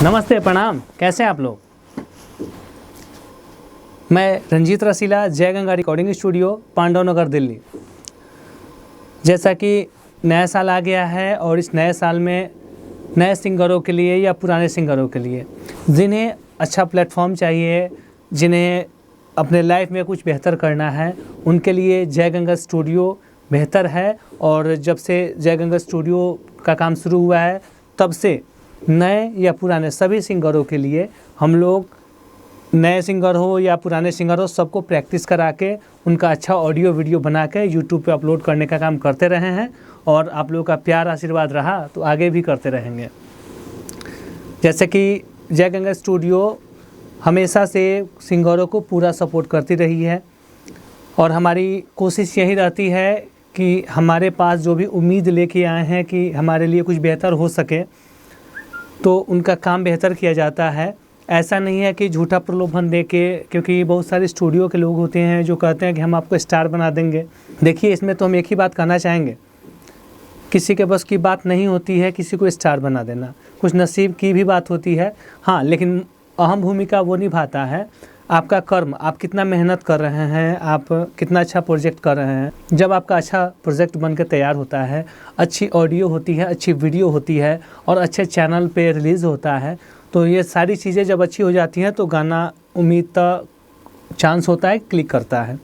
नमस्ते, प्रणाम। कैसे हैं आप लोग? मैं रंजीत रसीला, जय गंगा रिकॉर्डिंग स्टूडियो, पांडव नगर, दिल्ली। जैसा कि नया साल आ गया है और इस नए साल में नए सिंगरों के लिए या पुराने सिंगरों के लिए जिन्हें अच्छा प्लेटफॉर्म चाहिए, जिन्हें अपने लाइफ में कुछ बेहतर करना है, उनके लिए जय गंगा स्टूडियो बेहतर है। और जब से जय गंगा स्टूडियो का काम शुरू हुआ है तब से नए या पुराने सभी सिंगरों के लिए हम लोग, नए सिंगर हो या पुराने सिंगर हो, सबको प्रैक्टिस करा के उनका अच्छा ऑडियो वीडियो बना के यूट्यूब पे अपलोड करने का काम करते रहे हैं। और आप लोगों का प्यार आशीर्वाद रहा तो आगे भी करते रहेंगे। जैसे कि जय गंगा स्टूडियो हमेशा से सिंगरों को पूरा सपोर्ट करती रही है और हमारी कोशिश यही रहती है कि हमारे पास जो भी उम्मीद लेके आए हैं कि हमारे लिए कुछ बेहतर हो सके तो उनका काम बेहतर किया जाता है। ऐसा नहीं है कि झूठा प्रलोभन देके, क्योंकि बहुत सारे स्टूडियो के लोग होते हैं जो कहते हैं कि हम आपको स्टार बना देंगे। देखिए, इसमें तो हम एक ही बात कहना चाहेंगे, किसी के बस की बात नहीं होती है किसी को स्टार बना देना, कुछ नसीब की भी बात होती है। हाँ, लेकिन अहम भूमिका वो निभाता है आपका कर्म, आप कितना मेहनत कर रहे हैं, आप कितना अच्छा प्रोजेक्ट कर रहे हैं। जब आपका अच्छा प्रोजेक्ट बनकर तैयार होता है, अच्छी ऑडियो होती है, अच्छी वीडियो होती है और अच्छे चैनल पे रिलीज़ होता है, तो ये सारी चीज़ें जब अच्छी हो जाती हैं तो गाना उम्मीद का चांस होता है, क्लिक करता है।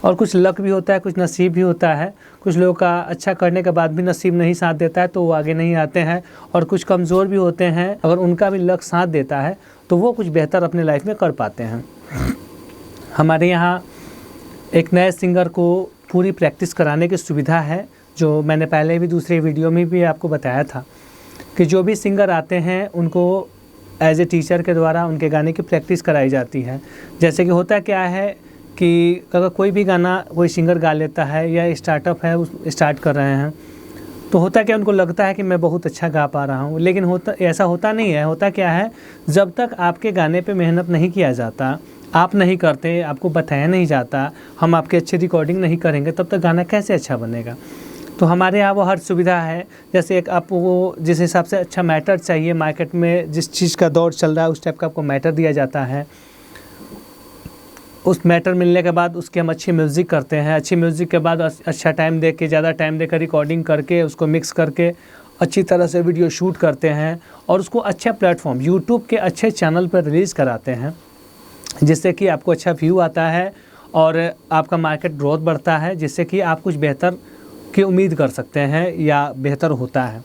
और कुछ लक भी होता है, कुछ नसीब भी होता है। कुछ लोगों का अच्छा करने के बाद भी नसीब नहीं साथ देता है तो वो आगे नहीं आते हैं। और कुछ कमज़ोर भी होते हैं, अगर उनका भी लक साथ देता है तो वो कुछ बेहतर अपने लाइफ में कर पाते हैं। हमारे यहाँ एक नए सिंगर को पूरी प्रैक्टिस कराने की सुविधा है, जो मैंने पहले भी दूसरे वीडियो में भी आपको बताया था कि जो भी सिंगर आते हैं उनको एज ए टीचर के द्वारा उनके गाने की प्रैक्टिस कराई जाती है। जैसे कि होता क्या है कि अगर कोई भी गाना कोई सिंगर गा लेता है या स्टार्टअप है, स्टार्ट कर रहे हैं, तो होता क्या, उनको लगता है कि मैं बहुत अच्छा गा पा रहा हूँ, लेकिन ऐसा होता नहीं है। होता क्या है, जब तक आपके गाने पे मेहनत नहीं किया जाता, आप नहीं करते, आपको बताया नहीं जाता, हम आपकी अच्छी रिकॉर्डिंग नहीं करेंगे, तब तक गाना कैसे अच्छा बनेगा। तो हमारे यहाँ वो हर सुविधा है। जैसे एक आपको जिस हिसाब से अच्छा मैटर चाहिए, मार्केट में जिस चीज़ का दौर चल रहा है उस टाइप का आपको मैटर दिया जाता है। उस मैटर मिलने के बाद उसकी हम अच्छी म्यूज़िक करते हैं। अच्छी म्यूज़िक के बाद अच्छा टाइम दे के, ज़्यादा टाइम देकर रिकॉर्डिंग करके उसको मिक्स करके अच्छी तरह से वीडियो शूट करते हैं और उसको अच्छा प्लेटफॉर्म यूट्यूब के अच्छे चैनल पर रिलीज़ कराते हैं, जिससे कि आपको अच्छा व्यू आता है और आपका मार्केट ग्रोथ बढ़ता है, जिससे कि आप कुछ बेहतर की उम्मीद कर सकते हैं या बेहतर होता है।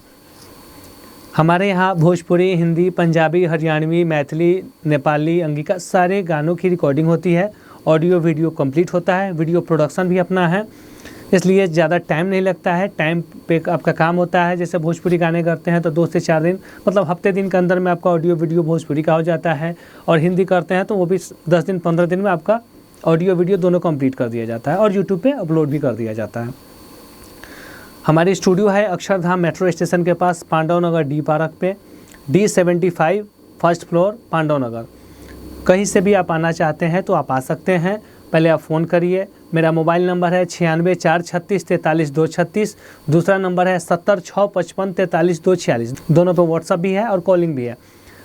हमारे यहाँ भोजपुरी, हिंदी, पंजाबी, हरियाणवी, मैथिली, नेपाली, अंगिका सारे गानों की रिकॉर्डिंग होती है। ऑडियो वीडियो कंप्लीट होता है, वीडियो प्रोडक्शन भी अपना है, इसलिए ज़्यादा टाइम नहीं लगता है। टाइम पे आपका काम होता है। जैसे भोजपुरी गाने करते हैं तो 2 से 4 दिन, मतलब हफ्ते दिन के अंदर में आपका ऑडियो वीडियो भोजपुरी का हो जाता है। और हिंदी करते हैं तो वो भी 10 दिन 15 दिन में आपका ऑडियो वीडियो दोनों कंप्लीट कर दिया जाता है और यूट्यूब पे अपलोड भी कर दिया जाता है। हमारी स्टूडियो है अक्षरधाम मेट्रो स्टेशन के पास, पांडव नगर डी पार्क पे, D75 फर्स्ट फ्लोर, पांडव नगर। कहीं से भी आप आना चाहते हैं तो आप आ सकते हैं। पहले आप फ़ोन करिए। मेरा मोबाइल नंबर है 9646343236। दूसरा नंबर है 70655434246। दोनों पे व्हाट्सअप भी है और कॉलिंग भी है।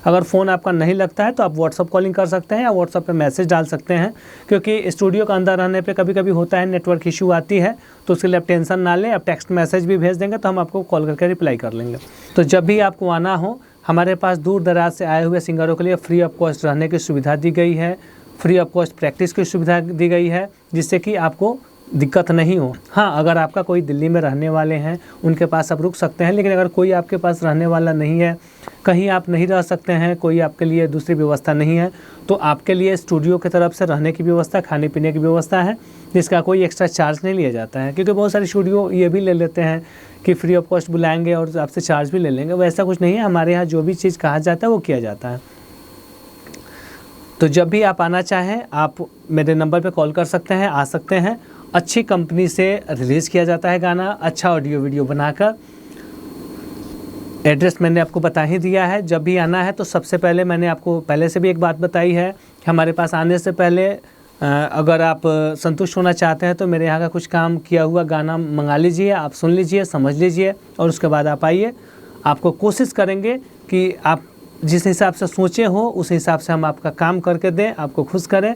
अगर फ़ोन आपका नहीं लगता है तो आप व्हाट्सअप कॉलिंग कर सकते हैं या व्हाट्सअप पे मैसेज डाल सकते हैं, क्योंकि स्टूडियो के अंदर रहने पे कभी कभी होता है नेटवर्क इशू आती है, तो उसके लिए आप टेंशन ना लें। आप टेक्स्ट मैसेज भी भेज देंगे तो हम आपको कॉल करके रिप्लाई कर लेंगे। तो जब भी आपको आना हो, हमारे पास दूर दराज से आए हुए सिंगरों के लिए फ्री ऑफ कॉस्ट रहने की सुविधा दी गई है, फ्री ऑफ कॉस्ट प्रैक्टिस की सुविधा दी गई है, जिससे कि आपको दिक्कत नहीं हो। हाँ, अगर आपका कोई दिल्ली में रहने वाले हैं उनके पास आप रुक सकते हैं, लेकिन अगर कोई आपके पास रहने वाला नहीं है, कहीं आप नहीं रह सकते हैं, कोई आपके लिए दूसरी व्यवस्था नहीं है, तो आपके लिए स्टूडियो की तरफ से रहने की व्यवस्था, खाने पीने की व्यवस्था है, जिसका कोई एक्स्ट्रा चार्ज नहीं लिया जाता है। क्योंकि बहुत सारे स्टूडियो ये भी ले लेते हैं कि फ्री ऑफ कॉस्ट बुलाएंगे और आपसे चार्ज भी ले लेंगे। वैसा कुछ नहीं है। हमारे यहाँ जो भी चीज़ कहा जाता है वो किया जाता है। तो जब भी आप आना चाहें आप मेरे नंबर पे कॉल कर सकते हैं, आ सकते हैं। अच्छी कंपनी से रिलीज़ किया जाता है गाना, अच्छा ऑडियो वीडियो बनाकर। एड्रेस मैंने आपको बता ही दिया है। जब भी आना है तो सबसे पहले मैंने आपको पहले से भी एक बात बताई है कि हमारे पास आने से पहले अगर आप संतुष्ट होना चाहते हैं तो मेरे यहाँ का कुछ काम किया हुआ गाना मंगा लीजिए, आप सुन लीजिए, समझ लीजिए और उसके बाद आप आइए। आपको कोशिश करेंगे कि आप जिस हिसाब से सोचे हो उस हिसाब से हम आपका काम करके दें, आपको खुश करें,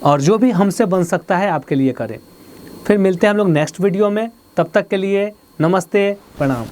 और जो भी हमसे बन सकता है आपके लिए करें। फिर मिलते हैं हम लोग नेक्स्ट वीडियो में, तब तक के लिए नमस्ते, प्रणाम।